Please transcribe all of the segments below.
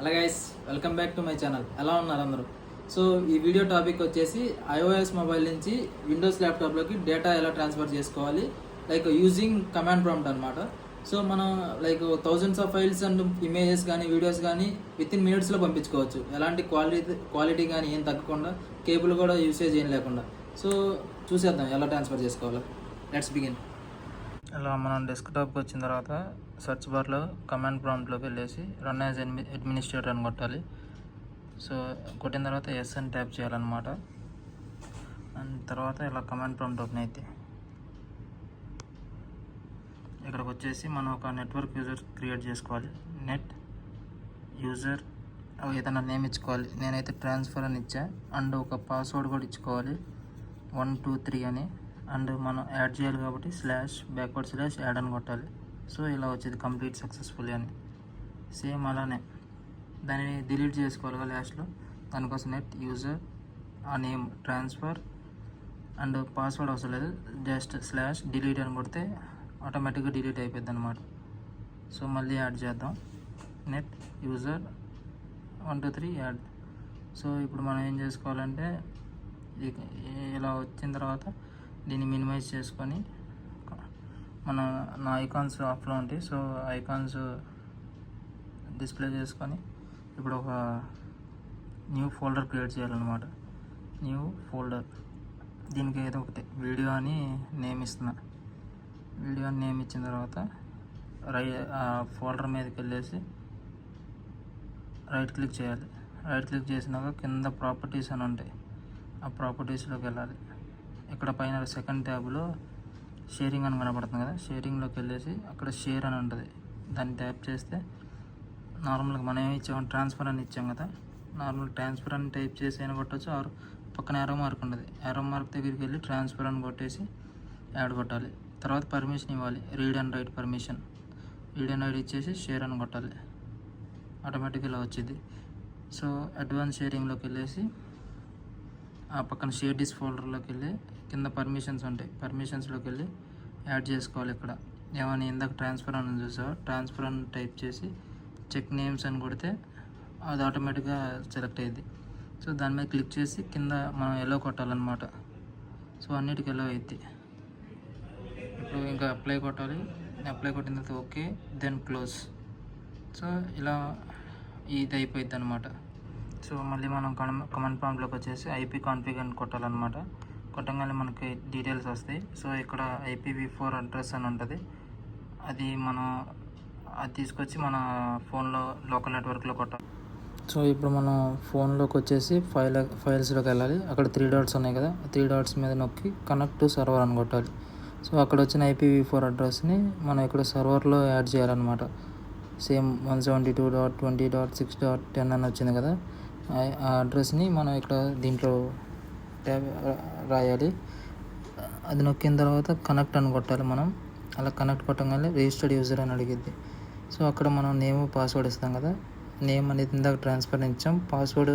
Hello guys, welcome back to my channel. ఎలా ఉన్నారు అందరూ? సో ఈ వీడియో టాపిక్ వచ్చేసి iOS మొబైల్ నుంచి విండోస్ ల్యాప్టాప్లోకి డేటా ఎలా ట్రాన్స్ఫర్ చేసుకోవాలి, లైక్ యూజింగ్ కమాండ్ ప్రాంప్ట్ అనమాట. సో మనం like thousands of files and images కానీ వీడియోస్ కానీ విత్ ఇన్ మినిట్స్లో పంపించుకోవచ్చు. ఎలాంటి క్వాలిటీ కానీ ఏం తగ్గకుండా, కేబుల్ కూడా యూసేజ్ ఏం లేకుండా. సో చూసేద్దాం ఎలా ట్రాన్స్ఫర్ చేసుకోవాలో. Let's begin. ఇలా మనం డెస్క్టాప్కి వచ్చిన తర్వాత సెర్చ్ బార్లో కమాండ్ ప్రాంప్ట్లోకి వెళ్ళేసి రన్ యాజ్ అడ్మినిస్ట్రేటర్ అని కొట్టాలి. సో కొట్టిన తర్వాత ఎస్ అని ట్యాప్ చేయాలన్నమాట. అండ్ తర్వాత ఇలా కమాండ్ ప్రాంప్ట్ ఓపెన్ అయితే ఇక్కడికి వచ్చేసి మనం ఒక నెట్వర్క్ యూజర్ క్రియేట్ చేసుకోవాలి. నెట్ యూజర్ ఏదైనా నేమ్ ఇచ్చుకోవాలి. నేనైతే ట్రాన్స్ఫర్ అని ఇచ్చా. అండ్ ఒక పాస్వర్డ్ కూడా ఇచ్చుకోవాలి, 123 అని. అండ్ మనం యాడ్ చేయాలి కాబట్టి // యాడ్ అని కొట్టాలి. సో ఇలా వచ్చేది కంప్లీట్ సక్సెస్ఫుల్లీ అని. సేమ్ అలానే దాన్ని డిలీట్ చేసుకోవాలి లాస్ట్లో. దానికోసం నెట్ యూజర్ ఆ నేమ్ ట్రాన్స్ఫర్ అండ్ పాస్వర్డ్ అవసరం లేదు, జస్ట్ /delete అని కొడితే ఆటోమేటిక్గా డిలీట్ అయిపోద్ది అనమాట. సో మళ్ళీ యాడ్ చేద్దాం. Net user 123 add. సో ఇప్పుడు మనం ఏం చేసుకోవాలంటే ఇలా వచ్చిన తర్వాత దీన్ని మినిమైజ్ చేసుకొని నా ఐకాన్స్ ఆఫ్లో ఉంటాయి. సో ఐకాన్స్ డిస్ప్లే చేసుకొని ఇప్పుడు ఒక న్యూ ఫోల్డర్ క్రియేట్ చేయాలన్నమాట. న్యూ ఫోల్డర్, దీనికి ఏదో ఒకటి వీడియో అని నేమ్ ఇస్తున్నా. వీడియో అని నేమ్ ఇచ్చిన తర్వాత ఆ ఫోల్డర్ మీదకి వెళ్ళేసి రైట్ క్లిక్ చేయాలి. రైట్ క్లిక్ చేసినాక కింద ప్రాపర్టీస్ అని ఉంటాయి. ఆ ప్రాపర్టీస్లోకి వెళ్ళాలి. ఇక్కడ పైన సెకండ్ ట్యాబ్లో షేరింగ్ అని కనపడుతుంది కదా, షేరింగ్లోకి వెళ్ళేసి అక్కడ షేర్ అని ఉంటుంది. దాన్ని ట్యాప్ చేస్తే నార్మల్గా మనం ఏమి ఇచ్చాము, ట్రాన్స్ఫర్ అని ఇచ్చాం కదా, నార్మల్ ట్రాన్స్ఫర్ అని టైప్ చేసి అయినా కొట్టచ్చు. ఆరు పక్కన ఏరో మార్క్ ఉంటుంది, ఏరో మార్క్ దగ్గరికి వెళ్ళి ట్రాన్స్ఫర్ అని కొట్టేసి యాడ్ కొట్టాలి. తర్వాత పర్మిషన్ ఇవ్వాలి, read and right permission. Read and right ఇచ్చేసి షేర్ అని కొట్టాలి. ఆటోమేటిక్గా ఇలా వచ్చింది. సో అడ్వాన్స్ షేరింగ్లోకి వెళ్ళేసి ఆ పక్కన షేర్ డిస్ ఫోల్డర్లోకి వెళ్ళి కింద పర్మిషన్స్ ఉంటాయి, పర్మిషన్స్లోకి వెళ్ళి యాడ్ చేసుకోవాలి. ఇక్కడ ఏమని ఇందాక ట్రాన్స్ఫర్ అని చూసావా, ట్రాన్స్ఫర్ అని టైప్ చేసి చెక్ నేమ్స్ అని కొడితే అది ఆటోమేటిక్గా సెలెక్ట్ అయ్యింది. సో దాని మీద క్లిక్ చేసి కింద మనం ఎల్లో కొట్టాలన్నమాట. సో అన్నిటికీ ఎల్లో అయింది. ఇప్పుడు ఇంకా అప్లై కొట్టాలి. అప్లై కొట్టిన తర్వాత ఓకే, దెన్ క్లోజ్. సో ఇలా ఇది అయిపోయింది అనమాట. సో మళ్ళీ మనం కమాండ్ ప్రాంప్ట్లోకి వచ్చేసి IP కాన్ఫిగ్ అని కొట్టాలన్నమాట. కొట్టగానే మనకి డీటెయిల్స్ వస్తాయి. సో ఇక్కడ IPv4 అడ్రస్ అని ఉంటుంది. అది తీసుకొచ్చి మన ఫోన్లో లోకల్ నెట్వర్క్లో కొట్టాలి. సో ఇప్పుడు మనం ఫోన్లోకి వచ్చేసి ఫైల్స్లోకి వెళ్ళాలి. అక్కడ 3 డాట్స్ ఉన్నాయి కదా, 3 డాట్స్ మీద నొక్కి కనెక్ట్ టు సర్వర్ అని కొట్టాలి. సో అక్కడ వచ్చిన IPv4 అడ్రస్ని మనం ఇక్కడ సర్వర్లో యాడ్ చేయాలన్నమాట. సేమ్ 172.20.6.10 అని వచ్చింది కదా, ఆ అడ్రస్ని మనం ఇక్కడ దీంట్లో రాయాలి. అది నొక్కిన తర్వాత కనెక్ట్ అని కొట్టాలి మనం. అలా కనెక్ట్ కొట్టగానే రిజిస్టర్డ్ యూజర్ అని అడిగిద్ది. సో అక్కడ మనం నేమ్ పాస్వర్డ్ ఇస్తాం కదా, నేమ్ అనేది ఇందాక ట్రాన్స్ఫర్ ఇచ్చాం, పాస్వర్డ్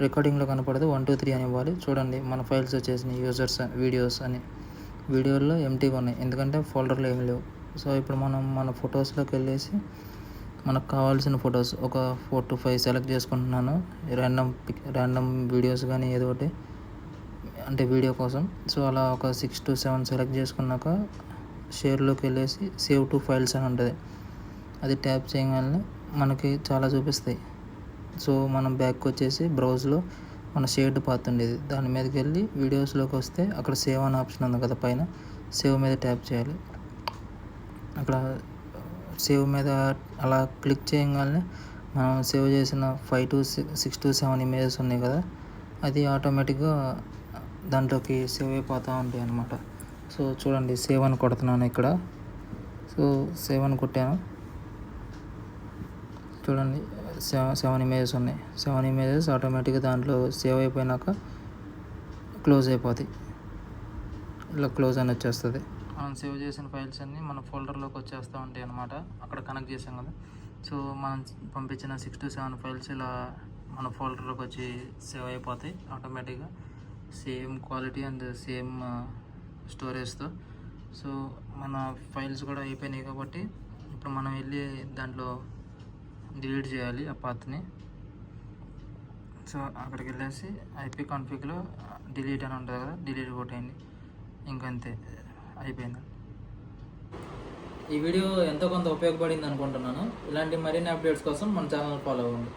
రికార్డింగ్లో కనపడదు, 123 అని ఇవ్వాలి. చూడండి మన ఫైల్స్ వచ్చేసినాయి, యూజర్స్ వీడియోస్ అని. వీడియోల్లో ఎంటీగా ఉన్నాయి ఎందుకంటే ఫోల్డర్లో ఏమి లేవు. సో ఇప్పుడు మనం మన ఫొటోస్లోకి వెళ్ళేసి మనకు కావాల్సిన ఫొటోస్ ఒక 4 to 5 సెలెక్ట్ చేసుకుంటున్నాను. ర్యాండమ్ వీడియోస్ కానీ ఏదో ఒకటి అంటే వీడియో కోసం. సో అలా ఒక 6 to 7 సెలెక్ట్ చేసుకున్నాక షేర్లోకి వెళ్ళేసి సేవ్ టు ఫైల్స్ అని ఉంటుంది. అది ట్యాప్ చేయగానే మనకి చాలా చూపిస్తాయి. సో మనం బ్యాక్ వచ్చేసి బ్రౌజ్లో మన షేర్డ్ పాత్ ఉండేది, దాని మీదకి వెళ్ళి వీడియోస్లోకి వస్తే అక్కడ సేవ్ అనే ఆప్షన్ ఉంది కదా పైన, సేవ్ మీద ట్యాప్ చేయాలి. అక్కడ సేవ్ మీద అలా క్లిక్ చేయగానే మనం సేవ్ చేసిన 5 to 6 to 7 ఇమేజెస్ ఉన్నాయి కదా, అది ఆటోమేటిక్గా దాంట్లోకి సేవ్ అయిపోతూ ఉంటాయి అన్నమాట. సో చూడండి, సేవ్ అని కొడుతున్నాను ఇక్కడ. సో సేవ్ అని కొట్టాను. చూడండి 7 ఇమేజెస్ ఉన్నాయి. 7 ఇమేజెస్ ఆటోమేటిక్గా దాంట్లో సేవ్ అయిపోయినాక క్లోజ్ అయిపోతాయి. ఇలా క్లోజ్ అని వచ్చేస్తుంది. మనం సేవ్ చేసిన ఫైల్స్ అన్నీ మన ఫోల్డర్లోకి వచ్చేస్తూ ఉంటాయి అన్నమాట. అక్కడ కనెక్ట్ చేసాం కదా, సో మనం పంపించిన 6 to 7 ఫైల్స్ ఇలా మన ఫోల్డర్లోకి వచ్చి సేవ్ అయిపోతాయి ఆటోమేటిక్గా, సేమ్ క్వాలిటీ అండ్ సేమ్ స్టోరేజ్తో. సో మన ఫైల్స్ కూడా అయిపోయినాయి కాబట్టి ఇప్పుడు మనం వెళ్ళి దాంట్లో డిలీట్ చేయాలి ఆ పాత్ని. సో అక్కడికి వెళ్ళేసి ఐపీ కాన్ఫిగ్లో డిలీట్ అని ఉంటుంది కదా, డిలీట్ కొట్టేయండి. ఇంకంతే, అయిపోయింది. ఈ వీడియో ఎంతో కొంత ఉపయోగపడింది అనుకుంటున్నాను. ఇలాంటి మరిన్ని అప్డేట్స్ కోసం మన ఛానల్ ఫాలో అవ్వండి.